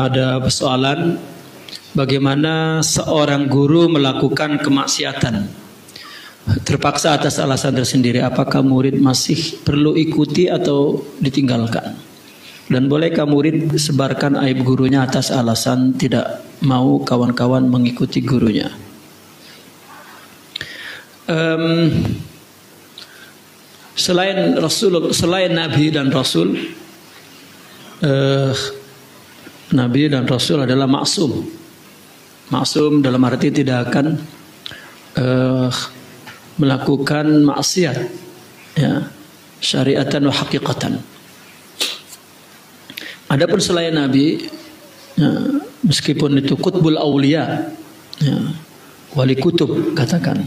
Ada persoalan bagaimana seorang guru melakukan kemaksiatan terpaksa atas alasan tersendiri. Apakah murid masih perlu ikuti atau ditinggalkan? Dan bolehkah murid sebarkan aib gurunya atas alasan tidak mau kawan-kawan mengikuti gurunya? Selain Nabi dan Rasul, Nabi dan Rasul adalah maksum. Maksum dalam arti tidak akan melakukan maksiat, ya, syariatan wa haqiqatan. Adapun selain Nabi, ya, meskipun itu qutbul aulia, ya, wali kutub katakan,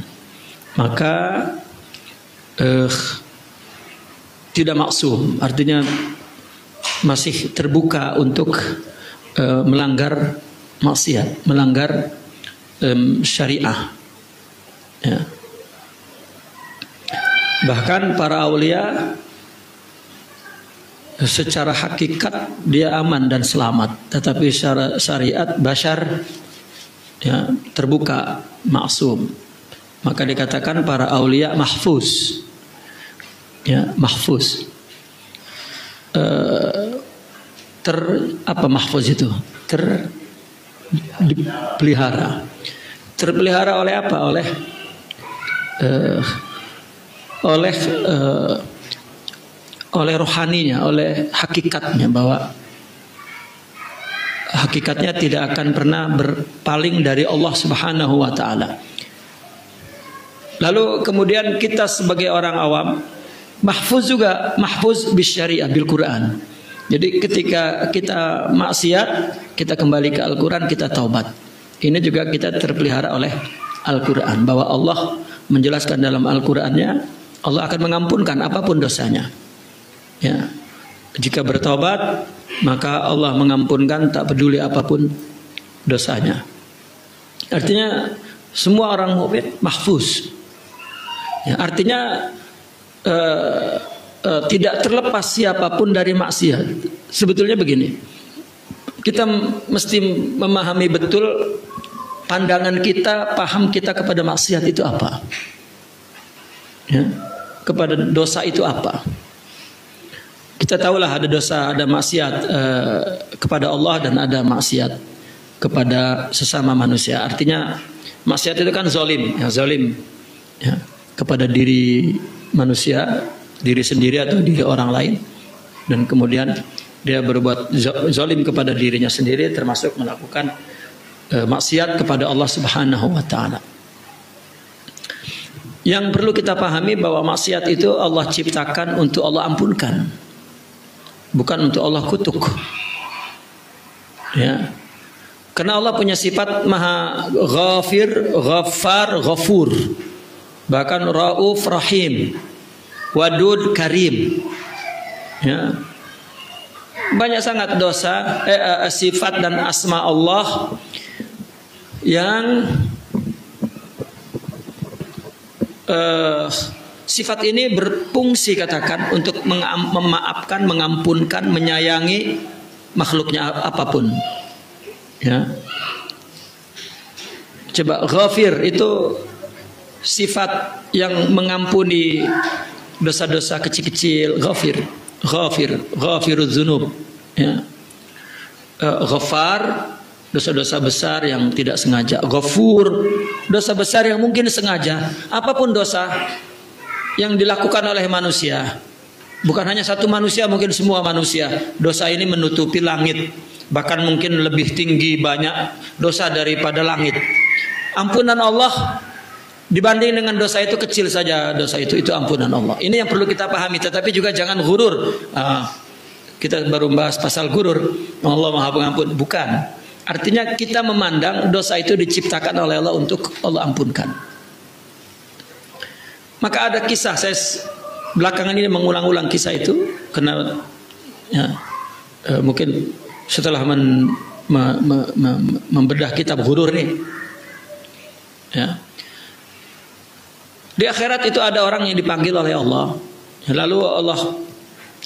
maka tidak maksum, artinya masih terbuka untuk melanggar maksiat, melanggar syariah, ya. Bahkan para aulia secara hakikat dia aman dan selamat, tetapi secara syariat bashar, ya, terbuka, maksum. Maka dikatakan para aulia mahfuz, ya, mahfuz. Apa mahfuz itu? Dipelihara. Terpelihara oleh apa? Oleh rohaninya, oleh hakikatnya, bahwa hakikatnya tidak akan pernah berpaling dari Allah Subhanahu wa taala. Lalu kemudian kita sebagai orang awam mahfuz juga, mahfuz bisyariah, bil Quran. Jadi ketika kita maksiat, kita kembali ke Al-Quran, kita taubat. Ini juga kita terpelihara oleh Al-Quran, bahwa Allah menjelaskan dalam Al-Qurannya, Allah akan mengampunkan apapun dosanya, ya. Jika bertobat, maka Allah mengampunkan tak peduli apapun dosanya. Artinya semua orang mukmin mahfuz, ya, artinya tidak terlepas siapapun dari maksiat. Sebetulnya begini, kita mesti memahami betul pandangan kita, paham kita kepada maksiat itu apa, ya, kepada dosa itu apa. Kita tahulah ada dosa, ada maksiat kepada Allah, dan ada maksiat kepada sesama manusia. Artinya maksiat itu kan zalim, ya, zalim, ya, kepada diri manusia, diri sendiri atau diri orang lain, dan kemudian dia berbuat zalim kepada dirinya sendiri, termasuk melakukan maksiat kepada Allah Subhanahu wa taala. Yang perlu kita pahami bahwa maksiat itu Allah ciptakan untuk Allah ampunkan, bukan untuk Allah kutuk, ya. Karena Allah punya sifat maha ghafir, ghaffar, ghafur, bahkan rauf, rahim, wadud, karim, ya. Banyak sangat dosa, sifat dan asma Allah yang sifat ini berfungsi, katakan, untuk memaafkan, mengampunkan, menyayangi makhluknya apapun, ya. Coba ghafir itu sifat yang mengampuni dosa-dosa kecil-kecil, ghafiruz dzunub, ya. Ghaffar, dosa-dosa besar yang tidak sengaja. Ghafur, dosa besar yang mungkin sengaja. Apapun dosa yang dilakukan oleh manusia, bukan hanya satu manusia, mungkin semua manusia, dosa ini menutupi langit, bahkan mungkin lebih tinggi banyak dosa daripada langit. Ampunan Allah dibanding dengan dosa itu kecil saja, dosa itu ampunan Allah. Ini yang perlu kita pahami. Tetapi juga jangan gurur. Kita baru bahas pasal gurur, Allah Maha Pengampun. Bukan. Artinya kita memandang dosa itu diciptakan oleh Allah untuk Allah ampunkan. Maka ada kisah, saya belakangan ini mengulang-ulang kisah itu karena, ya, mungkin setelah membedah kitab gurur nih, ya. Di akhirat itu ada orang yang dipanggil oleh Allah. Lalu Allah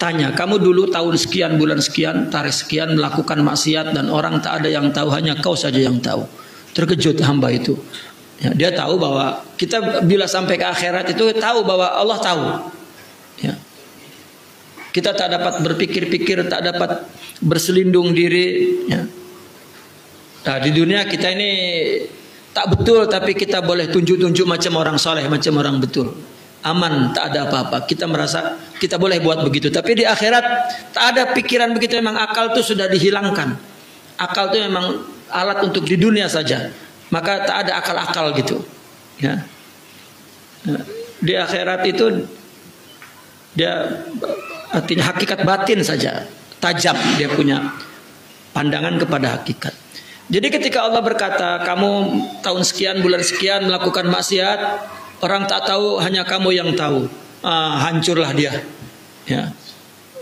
tanya, kamu dulu tahun sekian, bulan sekian, tarikh sekian melakukan maksiat dan orang tak ada yang tahu, hanya kau saja yang tahu. Terkejut hamba itu. Ya, dia tahu bahwa kita bila sampai ke akhirat itu tahu bahwa Allah tahu. Ya. Kita tak dapat berpikir-pikir, tak dapat berselindung diri. Ya. Nah, di dunia kita ini tak betul, tapi kita boleh tunjuk-tunjuk macam orang soleh, macam orang betul. Aman, tak ada apa-apa. Kita merasa kita boleh buat begitu. Tapi di akhirat tak ada pikiran begitu. Memang akal itu sudah dihilangkan. Akal itu memang alat untuk di dunia saja. Maka tak ada akal-akal gitu. Ya. Di akhirat itu dia artinya hakikat batin saja. Tajam dia punya pandangan kepada hakikat. Jadi ketika Allah berkata, kamu tahun sekian, bulan sekian melakukan maksiat, orang tak tahu, hanya kamu yang tahu. Hancurlah dia. Ya.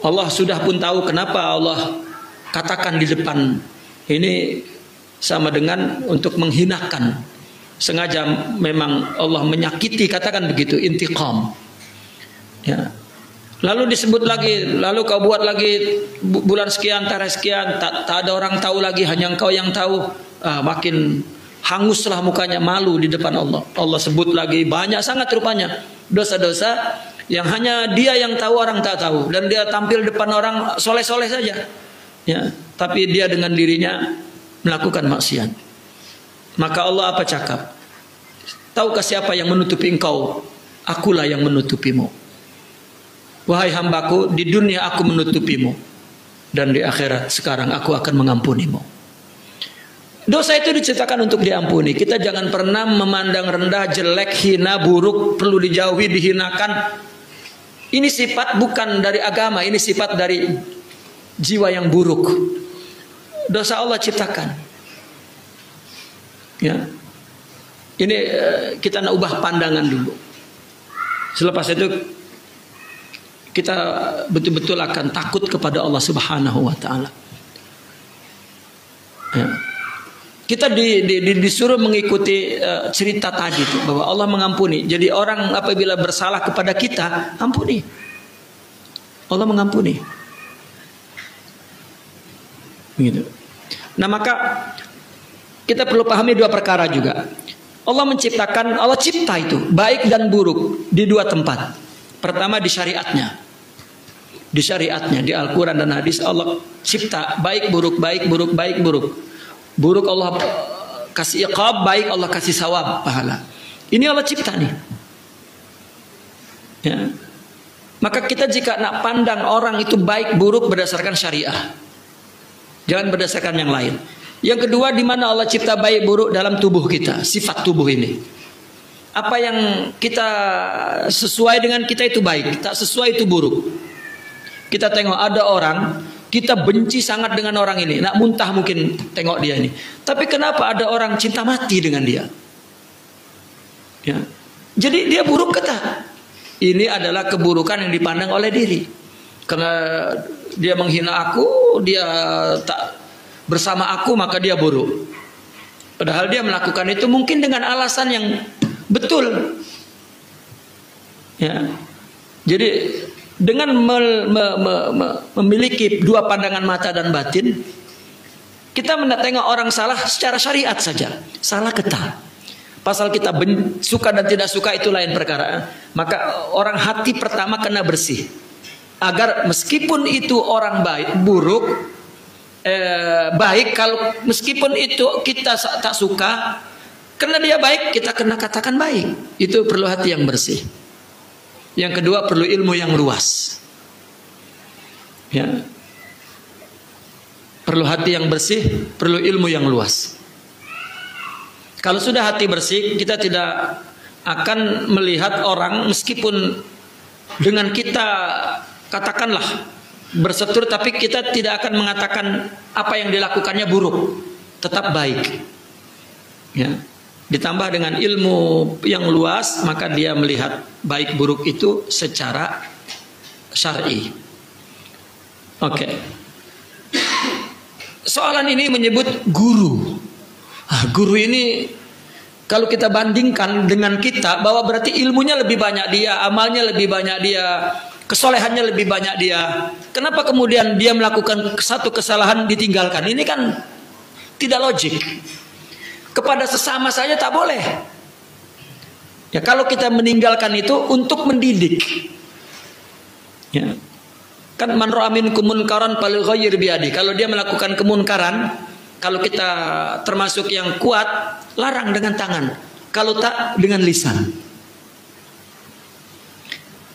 Allah sudah pun tahu kenapa Allah katakan di depan. Ini sama dengan untuk menghinakan. Sengaja memang Allah menyakiti, katakan begitu, intiqam. Ya. Lalu disebut lagi, lalu kau buat lagi bulan sekian, tarikh sekian, tak ada orang tahu lagi, hanya engkau yang tahu. Makin hanguslah mukanya, malu di depan Allah. Allah sebut lagi banyak sangat rupanya dosa-dosa yang hanya dia yang tahu, orang tak tahu, dan dia tampil depan orang soleh-soleh saja. Ya, tapi dia dengan dirinya melakukan maksiat. Maka Allah apa cakap? Tahukah siapa yang menutupi engkau? Akulah yang menutupimu. Wahai hambaku, di dunia aku menutupimu, dan di akhirat sekarang aku akan mengampunimu. Dosa itu diciptakan untuk diampuni. Kita jangan pernah memandang rendah, jelek, hina, buruk, perlu dijauhi, dihinakan. Ini sifat bukan dari agama, ini sifat dari jiwa yang buruk. Dosa Allah ciptakan. Ya. Ini kita nak ubah pandangan dulu. Selepas itu kita betul-betul akan takut kepada Allah Subhanahu wa taala. Ya. Kita disuruh mengikuti cerita tadi itu, bahwa Allah mengampuni. Jadi orang apabila bersalah kepada kita, ampuni. Allah mengampuni. Begitu. Nah, maka kita perlu pahami dua perkara juga. Allah menciptakan, Allah cipta itu baik dan buruk di dua tempat. Pertama di syariatnya. Di syariatnya, di Al-Quran dan hadis Allah cipta baik buruk, baik buruk, baik buruk. Buruk Allah kasih iqab, baik Allah kasih sawab, pahala. Ini Allah cipta nih. Ya. Maka kita jika nak pandang orang itu baik buruk berdasarkan syariah, jangan berdasarkan yang lain. Yang kedua, di mana Allah cipta baik buruk dalam tubuh kita, sifat tubuh ini. Apa yang kita sesuai dengan kita itu baik, tak sesuai itu buruk. Kita tengok ada orang, kita benci sangat dengan orang ini, nak muntah mungkin tengok dia ini. Tapi kenapa ada orang cinta mati dengan dia? Ya. Jadi dia buruk kata. Ini adalah keburukan yang dipandang oleh diri. Karena dia menghina aku, dia tak bersama aku, maka dia buruk. Padahal dia melakukan itu mungkin dengan alasan yang betul. Ya. Jadi dengan memiliki dua pandangan mata dan batin, kita menengok orang salah secara syariat saja. Salah kata. Pasal kita suka dan tidak suka itu lain perkara. Maka orang hati pertama kena bersih. Agar meskipun itu orang baik, buruk, baik, kalau meskipun itu kita tak suka, karena dia baik, kita kena katakan baik. Itu perlu hati yang bersih. Yang kedua, perlu ilmu yang luas. Ya. Perlu hati yang bersih, perlu ilmu yang luas. Kalau sudah hati bersih, kita tidak akan melihat orang meskipun dengan kita katakanlah bersetur, tapi kita tidak akan mengatakan apa yang dilakukannya buruk, tetap baik. Ya. Ditambah dengan ilmu yang luas, maka dia melihat baik buruk itu secara syar'i. Oke. Soalan ini menyebut guru. Guru ini kalau kita bandingkan dengan kita, bahwa berarti ilmunya lebih banyak dia, amalnya lebih banyak dia, kesolehannya lebih banyak dia. Kenapa kemudian dia melakukan satu kesalahan ditinggalkan? Ini kan tidak logik. Kepada sesama saja tak boleh. Ya, kalau kita meninggalkan itu untuk mendidik. Ya. Kan man ra'a minkum munkaran falyughayyir biyadihi. Kalau dia melakukan kemunkaran, kalau kita termasuk yang kuat, larang dengan tangan. Kalau tak, dengan lisan.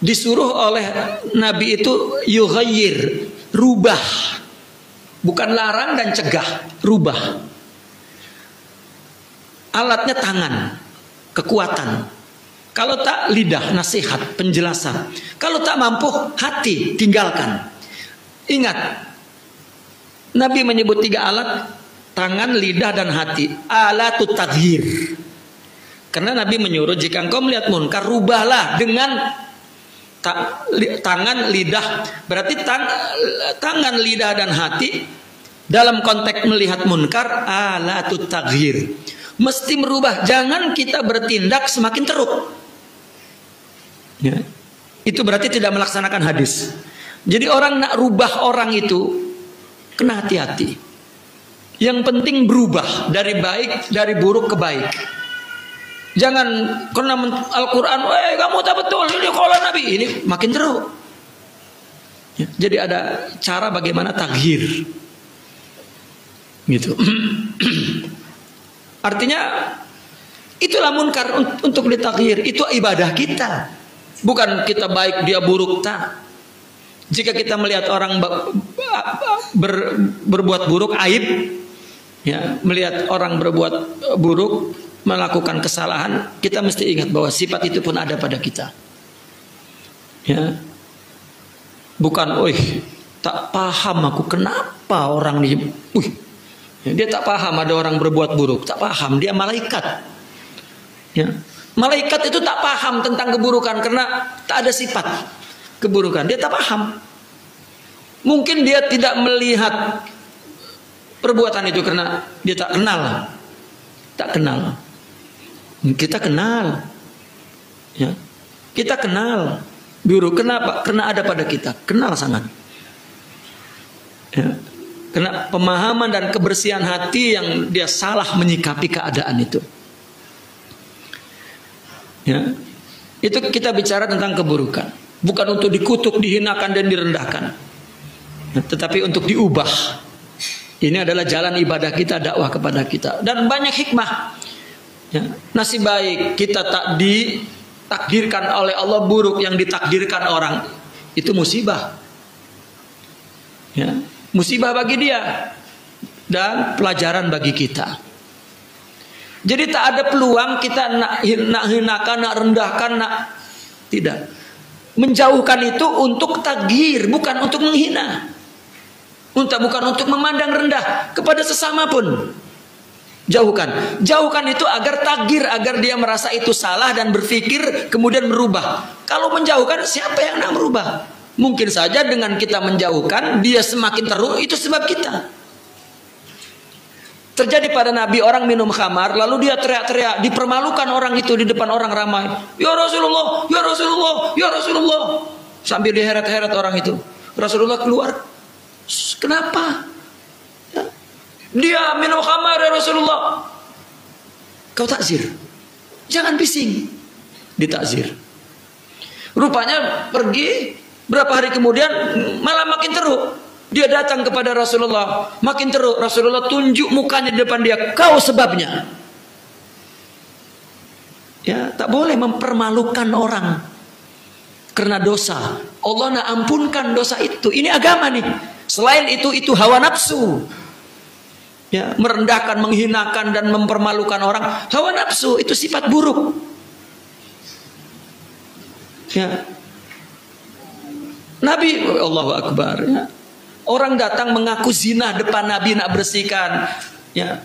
Disuruh oleh Nabi itu yughayyir, rubah. Bukan larang dan cegah, rubah. Alatnya tangan, kekuatan. Kalau tak, lidah, nasihat, penjelasan. Kalau tak mampu, hati, tinggalkan. Ingat, Nabi menyebut 3 alat: tangan, lidah, dan hati. Alatut taghyir. Karena Nabi menyuruh, jika engkau melihat munkar, rubahlah dengan tangan, lidah. Berarti tangan, lidah, dan hati dalam konteks melihat munkar alatut taghyir. Mesti merubah. Jangan kita bertindak semakin teruk. Ya. Itu berarti tidak melaksanakan hadis. Jadi orang nak rubah orang itu kena hati-hati. Yang penting berubah dari buruk ke baik. Jangan karena Al-Quran, kamu tak betul ini kalau Nabi, ini makin teruk. Ya, jadi ada cara bagaimana taghyir. Gitu. Artinya itulah munkar untuk ditaghyir. Itu ibadah kita. Bukan kita baik dia buruk, tak. Jika kita melihat orang berbuat buruk, aib, ya, melihat orang berbuat buruk, melakukan kesalahan, kita mesti ingat bahwa sifat itu pun ada pada kita. Ya. Bukan, tak paham aku kenapa orang ini, dia tak paham ada orang berbuat buruk, tak paham, dia malaikat. Ya. Malaikat itu tak paham tentang keburukan karena tak ada sifat keburukan. Dia tak paham. Mungkin dia tidak melihat perbuatan itu karena dia tak kenal. Tak kenal. Kita kenal. Ya. Kita kenal buruk. Kenapa? Karena ada pada kita. Kenal sangat. Ya. Karena pemahaman dan kebersihan hati yang dia salah menyikapi keadaan itu. Ya, itu kita bicara tentang keburukan, bukan untuk dikutuk, dihinakan dan direndahkan, tetapi untuk diubah. Ini adalah jalan ibadah kita, dakwah kepada kita, dan banyak hikmah. Ya, nasib baik kita tak ditakdirkan oleh Allah buruk, yang ditakdirkan orang itu musibah. Ya, musibah bagi dia dan pelajaran bagi kita. Jadi tak ada peluang kita nak hinakan, nak rendahkan, tidak. Menjauhkan itu untuk taghyir, bukan untuk menghina. Bukan untuk memandang rendah kepada sesama pun. Jauhkan. Jauhkan itu agar taghyir, agar dia merasa itu salah dan berpikir kemudian merubah. Kalau menjauhkan, siapa yang nak merubah? Mungkin saja dengan kita menjauhkan, dia semakin teruk, itu sebab kita. Terjadi pada Nabi, orang minum khamar, lalu dia teriak-teriak, dipermalukan orang itu di depan orang ramai. Ya Rasulullah, ya Rasulullah, ya Rasulullah. Sambil diheret-heret orang itu. Rasulullah keluar. Kenapa? Ya. Dia minum khamar ya Rasulullah. Kau takzir. Jangan bising. Ditakzir. Rupanya pergi, berapa hari kemudian malah makin teruk. Dia datang kepada Rasulullah, makin teruk. Rasulullah tunjuk mukanya di depan dia, kau sebabnya. Ya, tak boleh mempermalukan orang karena dosa. Allah nak ampunkan dosa itu. Ini agama nih. Selain itu hawa nafsu. Ya, merendahkan, menghinakan dan mempermalukan orang, hawa nafsu itu sifat buruk. Ya. Nabi, Allahu Akbar. Ya. Orang datang mengaku zina depan Nabi nak bersihkan. Ya.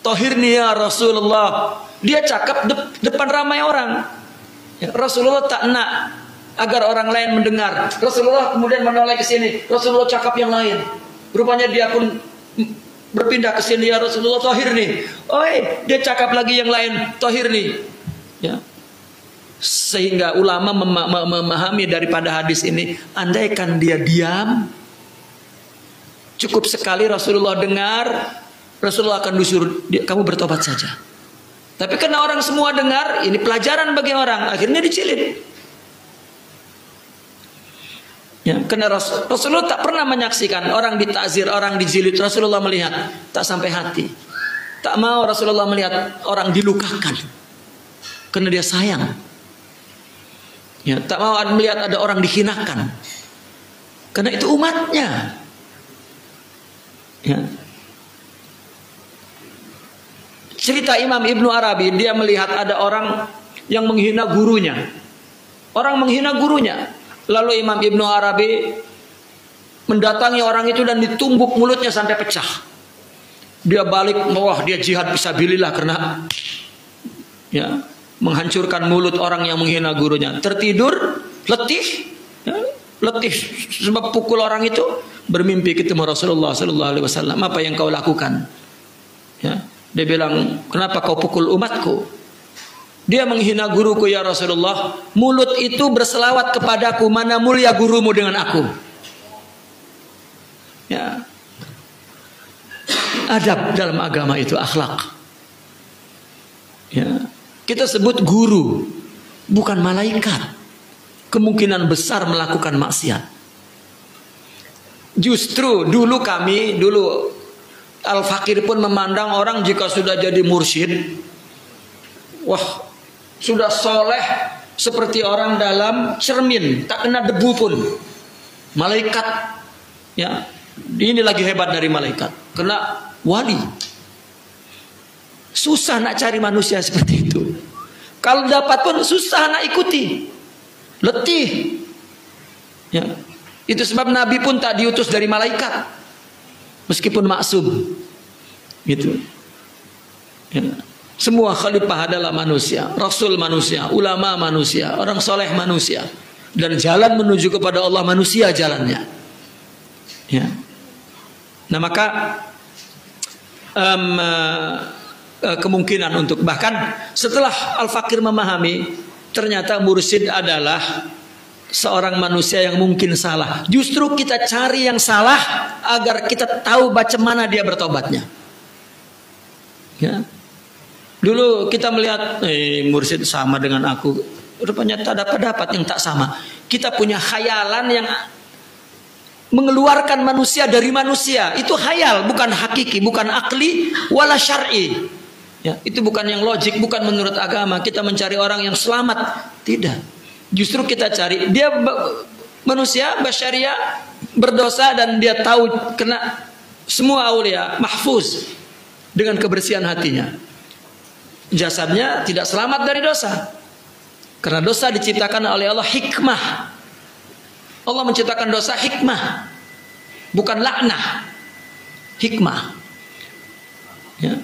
Tohirni ya Rasulullah. Dia cakap depan ramai orang. Ya. Rasulullah tak nak agar orang lain mendengar. Rasulullah kemudian menoleh ke sini. Rasulullah cakap yang lain. Rupanya dia pun berpindah ke sini, ya Rasulullah tohirni. Dia cakap lagi yang lain, tohirni. Ya. Sehingga ulama memahami daripada hadis ini, andaikan dia diam, cukup sekali Rasulullah dengar, Rasulullah akan disuruh, kamu bertobat saja. Tapi karena orang semua dengar, ini pelajaran bagi orang, akhirnya dicilid. Ya, karena Rasulullah tak pernah menyaksikan orang ditakzir, orang dijilid, Rasulullah melihat, tak sampai hati. Tak mau Rasulullah melihat orang dilukakan, karena dia sayang. Ya, tak mau melihat ada orang dihinakan, karena itu umatnya. Ya. Cerita Imam Ibnu Arabi, dia melihat ada orang yang menghina gurunya. Orang menghina gurunya. Lalu Imam Ibnu Arabi mendatangi orang itu dan ditumbuk mulutnya sampai pecah. Dia balik, wah dia jihad fisabilillah karena ya, menghancurkan mulut orang yang menghina gurunya. Tertidur, letih, ya, letih sebab pukul orang itu, bermimpi ketemu Rasulullah Sallallahu Alaihi Wasallam. Apa yang kau lakukan? Ya, dia bilang, kenapa kau pukul umatku? Dia menghina guruku ya Rasulullah. Mulut itu berselawat kepadaku, mana mulia gurumu dengan aku. Ya, adab dalam agama itu akhlak. Ya. Kita sebut guru, bukan malaikat. Kemungkinan besar melakukan maksiat. Justru dulu Al-Fakir pun memandang orang jika sudah jadi mursyid, wah sudah soleh seperti orang dalam cermin, tak kena debu pun. Malaikat, ya ini lagi hebat dari malaikat, kena wali. Susah nak cari manusia seperti itu. Kalau dapat pun susah nak ikuti. Letih. Ya. Itu sebab Nabi pun tak diutus dari malaikat. Meskipun maksum. Gitu. Ya. Semua khalifah adalah manusia. Rasul manusia. Ulama manusia. Orang soleh manusia. Dan jalan menuju kepada Allah manusia jalannya. Ya. Nah maka kemungkinan untuk, bahkan setelah Al-Fakir memahami ternyata mursyid adalah seorang manusia yang mungkin salah, justru kita cari yang salah agar kita tahu bagaimana dia bertobatnya. Ya. Dulu kita melihat mursyid sama dengan aku, rupanya tak dapat yang tak sama. Kita punya khayalan yang mengeluarkan manusia dari manusia. Itu khayal, bukan hakiki, bukan akli, wala syar'i. Ya, itu bukan yang logik, bukan menurut agama. Kita mencari orang yang selamat, tidak. Justru kita cari dia manusia basyariah berdosa dan dia tahu kena semua aulia mahfuz dengan kebersihan hatinya. Jasadnya tidak selamat dari dosa. Karena dosa diciptakan oleh Allah hikmah. Allah menciptakan dosa hikmah, bukan laknah. Hikmah. Ya.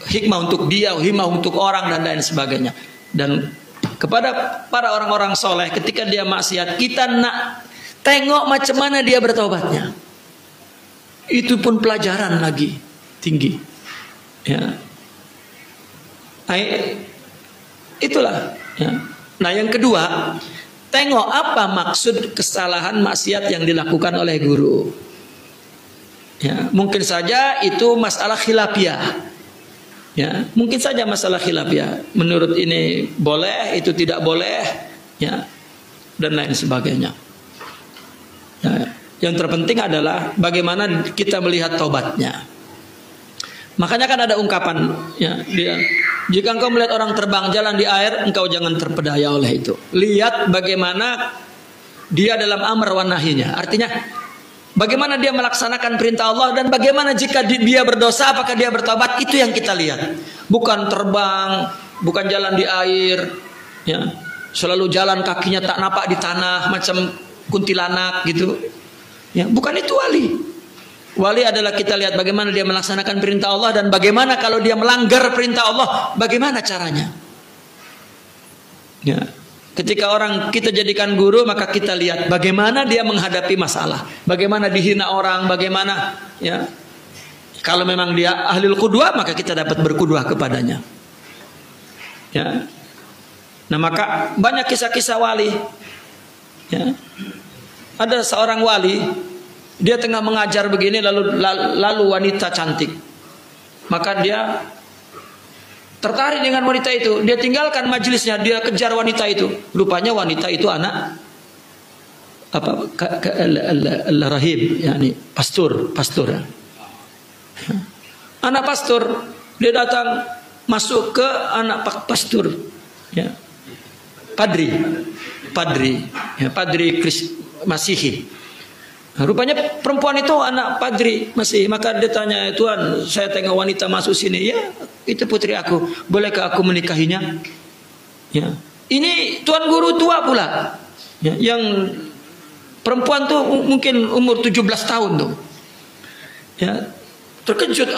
Hikmah untuk dia, hikmah untuk orang dan lain sebagainya. Dan kepada para orang-orang soleh ketika dia maksiat, kita nak tengok macam mana dia bertobatnya. Itu pun pelajaran lagi tinggi. Ya. Itulah. Ya. Nah yang kedua, tengok apa maksud kesalahan maksiat yang dilakukan oleh guru. Ya, mungkin saja itu masalah khilafiyah. Ya, mungkin saja masalah khilafiyah. Menurut ini boleh, itu tidak boleh, ya, dan lain sebagainya. Ya, yang terpenting adalah bagaimana kita melihat taubatnya. Makanya kan ada ungkapan, ya, jika engkau melihat orang terbang jalan di air, engkau jangan terpedaya oleh itu. Lihat bagaimana dia dalam amr wa nahinya. Artinya bagaimana dia melaksanakan perintah Allah dan bagaimana jika dia berdosa, apakah dia bertobat, itu yang kita lihat. Bukan terbang, bukan jalan di air, ya. Selalu jalan kakinya tak napak di tanah macam kuntilanak gitu. Ya, bukan itu wali. Wali adalah kita lihat bagaimana dia melaksanakan perintah Allah dan bagaimana kalau dia melanggar perintah Allah, bagaimana caranya. Ya. Ketika orang kita jadikan guru, maka kita lihat bagaimana dia menghadapi masalah, bagaimana dihina orang, bagaimana, ya. Kalau memang dia ahlul qudwah, maka kita dapat berqudwah kepadanya. Ya. Nah, maka banyak kisah-kisah wali. Ya. Ada seorang wali, dia tengah mengajar begini, lalu wanita cantik. Maka dia tertarik dengan wanita itu. Dia tinggalkan majelisnya, dia kejar wanita itu. Rupanya wanita itu anak rahib, yakni pastor. Anak pastor. Dia datang masuk ke anak pastor, ya. Padri, ya, padri Masihi. Nah, rupanya perempuan itu anak padri Masihi. Maka dia tanya, Tuhan, saya tengok wanita masuk sini. Ya, itu putri aku. Bolehkah aku menikahinya? Ya. Ini tuan guru tua pula. Ya, yang perempuan tuh mungkin umur 17 tahun tuh. Ya, terkejut.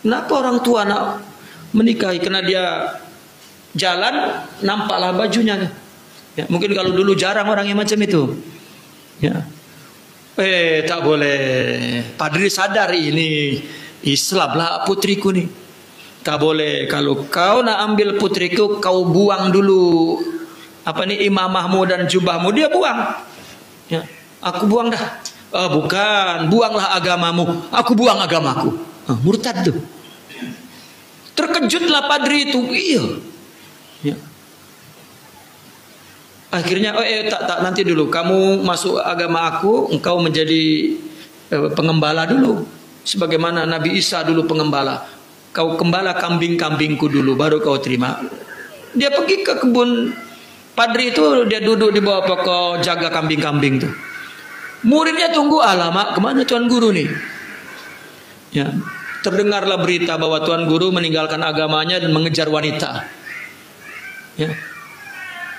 Kenapa orang tua nak menikahi? Karena dia jalan nampaklah bajunya. Ya, mungkin kalau dulu jarang orang yang macam itu. Ya. Tak boleh. Padri sadar ini Islam lah putriku nih. Tak boleh. Kalau kau nak ambil putriku, kau buang dulu imamahmu dan jubahmu. Dia buang. Ya, aku buang dah. Bukan, buanglah agamamu. Aku buang agamaku. Murtad tuh. Terkejutlah padri itu. Iya. Ya. Akhirnya tak nanti dulu kamu masuk agama aku, engkau menjadi pengembala dulu, sebagaimana Nabi Isa dulu pengembala. Kau gembala kambing-kambingku dulu, baru kau terima. Dia pergi ke kebun padri itu, dia duduk di bawah pokok jaga kambing-kambing tuh. Muridnya tunggu, alamak kemana tuan guru nih? Ya, terdengarlah berita bahwa tuan guru meninggalkan agamanya dan mengejar wanita. Ya.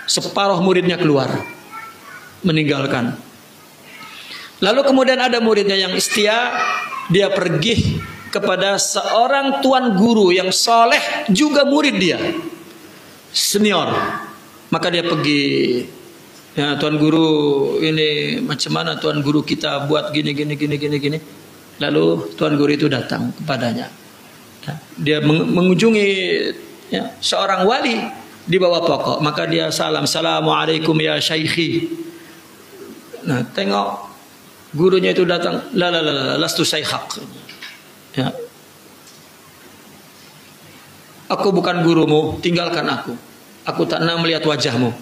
Separuh muridnya keluar, meninggalkan. Lalu kemudian ada muridnya yang setia, dia pergi kepada seorang tuan guru yang soleh, juga murid dia, senior. Maka dia pergi, ya tuan guru ini macam mana tuan guru kita buat gini. Lalu tuan guru itu datang kepadanya. Dia mengunjungi seorang wali di bawah pokok, maka dia salam, assalamualaikum ya syaikhi. Nah, tengok gurunya itu datang, lastu syaikhak. Ya. Aku bukan gurumu, tinggalkan aku. Aku tak nak melihat wajahmu.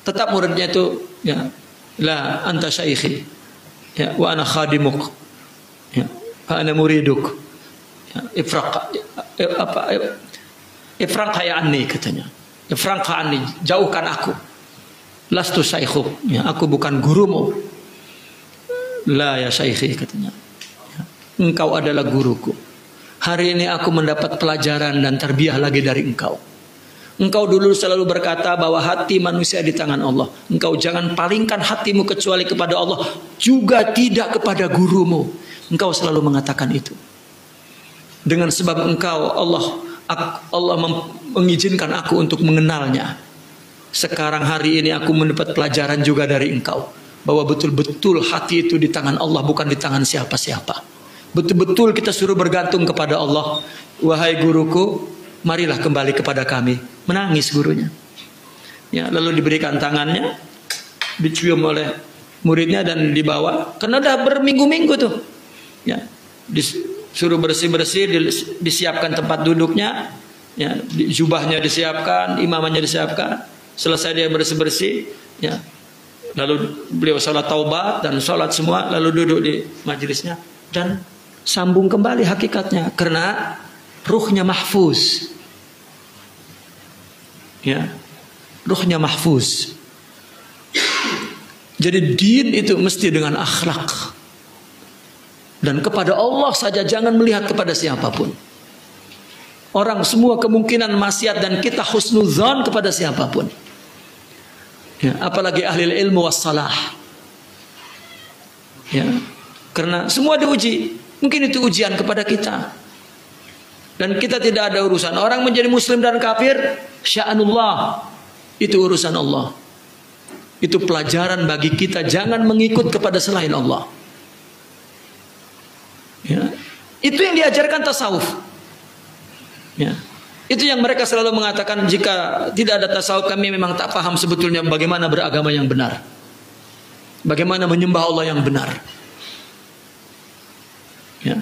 Tetap muridnya itu, ya, la anta syaikhi. Ya, wa ana khadimuk. Ya, fa ana muriduk. Ya, ifraq ya anni, katanya. Ifraq anni, jauhkan aku. Lastu syaikhu, ya, aku bukan gurumu. La ya syaikhi, katanya. Ya, engkau adalah guruku. Hari ini aku mendapat pelajaran dan tarbiyah lagi dari engkau. Engkau dulu selalu berkata bahwa hati manusia di tangan Allah. Engkau jangan palingkan hatimu kecuali kepada Allah, juga tidak kepada gurumu. Engkau selalu mengatakan itu. Dengan sebab engkau, Allah mengizinkan aku untuk mengenalnya. Sekarang hari ini aku mendapat pelajaran juga dari engkau, bahwa betul-betul hati itu di tangan Allah, bukan di tangan siapa-siapa. Betul-betul kita suruh bergantung kepada Allah. Wahai guruku, marilah kembali kepada kami. Menangis gurunya. Ya, lalu diberikan tangannya, dicium oleh muridnya dan dibawa. Karena udah berminggu-minggu tuh. Ya, disuruh bersih-bersih, disiapkan tempat duduknya, ya, jubahnya disiapkan, imamahnya disiapkan. Selesai dia bersih-bersih, ya, lalu beliau sholat taubat dan sholat semua, lalu duduk di majelisnya dan sambung kembali hakikatnya, karena ruhnya mahfuz, ya, ruhnya mahfuz. Jadi din itu mesti dengan akhlak. Dan kepada Allah saja, jangan melihat kepada siapapun. Orang semua kemungkinan maksiat dan kita husnuzan kepada siapapun. Ya, apalagi ahli ilmu wassalah. Ya, karena semua diuji. Mungkin itu ujian kepada kita. Dan kita tidak ada urusan. Orang menjadi muslim dan kafir, sya'anullah. Itu urusan Allah. Itu pelajaran bagi kita, jangan mengikut kepada selain Allah. Ya, itu yang diajarkan tasawuf. Ya. Itu yang mereka selalu mengatakan, jika tidak ada tasawuf kami memang tak paham sebetulnya bagaimana beragama yang benar. Bagaimana menyembah Allah yang benar. Ya.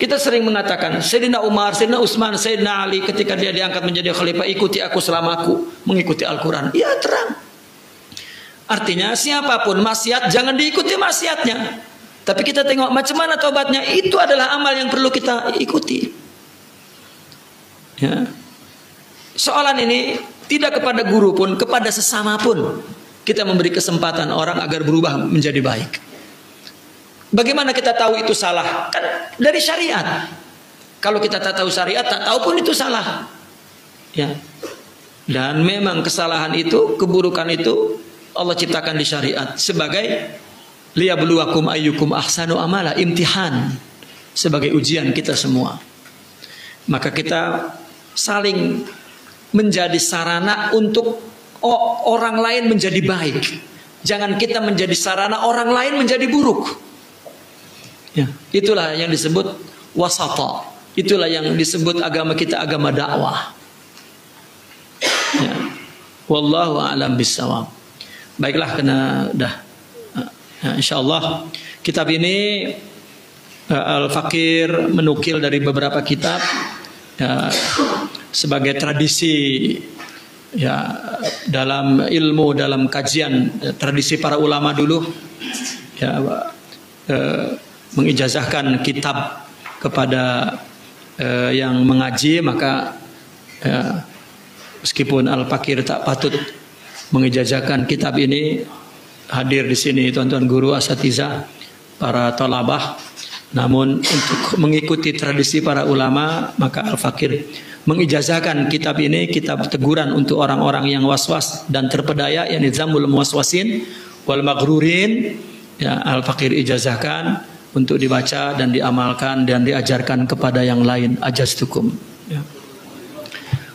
Kita sering mengatakan, Sayyidina Umar, Sayyidina Utsman, Sayyidina Ali ketika dia diangkat menjadi khalifah, ikuti aku selama aku mengikuti Al-Quran. Ya, terang. Artinya siapapun maksiat, jangan diikuti maksiatnya. Tapi kita tengok macam mana tobatnya, itu adalah amal yang perlu kita ikuti. Ya. Soalan ini tidak kepada guru pun, kepada sesama pun kita memberi kesempatan orang agar berubah menjadi baik. Bagaimana kita tahu itu salah? Kan dari syariat. Kalau kita tak tahu syariat, tak tahu pun itu salah. Ya. Dan memang kesalahan itu, keburukan itu Allah ciptakan di syariat sebagai liyabluwakum ayyukum ahsanu amala, imtihan, sebagai ujian kita semua. Maka kita saling menjadi sarana untuk orang lain menjadi baik. Jangan kita menjadi sarana orang lain menjadi buruk. Ya, itulah yang disebut wasata. Itulah yang disebut agama kita agama dakwah. Ya. Wallahu a'lam bissawab. Baiklah, kena dah. Ya, insyaallah kitab ini Al-Fakir menukil dari beberapa kitab. Ya, sebagai tradisi ya dalam ilmu, dalam kajian, tradisi para ulama dulu ya, mengijazahkan kitab kepada yang mengaji, maka meskipun Al-Fakir tak patut mengijazahkan kitab ini, hadir di sini tuan-tuan guru, asatizah, para thalabah. Namun untuk mengikuti tradisi para ulama, maka Al-Fakir mengijazahkan kitab ini, kitab teguran untuk orang-orang yang was-was dan terpedaya, yakni Zammul Muwaswasin wal Maghrurin. Ya, Al-Fakir ijazahkan untuk dibaca dan diamalkan dan diajarkan kepada yang lain. Ajaztukum. Ya.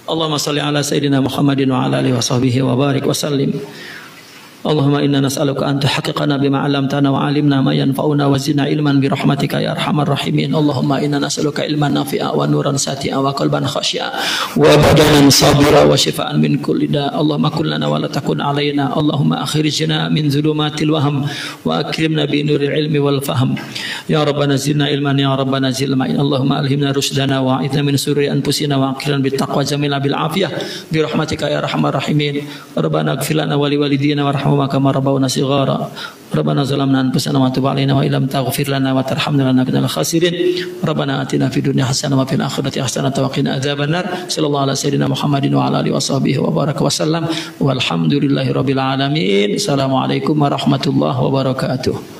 Allahumma salli ala Sayyidina Muhammadin wa ala alihi wa sahbihi wa barik wa sallim. Allahumma inna nas'aluka an tuhaqqiqana bima 'allamtana wa 'allimna ma yanfa'una wa zidna ilman bi rahmatika ya arhamar rahimin. Allahumma inna nas'aluka ilman nafi'a wa nuran sati'a wa qalban khashi'a wa badanan sabira wa shifaan min kulli da. Allahumma kun lana wa la takun 'alaina. Allahumma akhrijna min zulumatil wahm wa akrimna bi nuril ilmi wal fahm. Ya rabbana zidna ilman, ya rabbana zidna ilman. Allahumma alhimna rusdana wa a'idna min sururi anfusina wa aqilna bit taqwa jamila bil afiyah bi rahmatika ya arhamar rahimin. Rabbana ighfir lana wa li walidina warhamhum kama rabbawna shighara. Rabbana zalamna anfusana wa tub alaina wa illam taghfir lana wa tarhamna lanakunanna minal khasirin. Rabbana atina fid dunya hasanah wa fil akhirati hasanah wa qina adzabannar. Sallallahu ala sayyidina Muhammadin wa ala alihi wa sahbihi wa baraka wa sallam. Walhamdulillahi rabbil alamin. Assalamualaikum warahmatullahi wabarakatuh.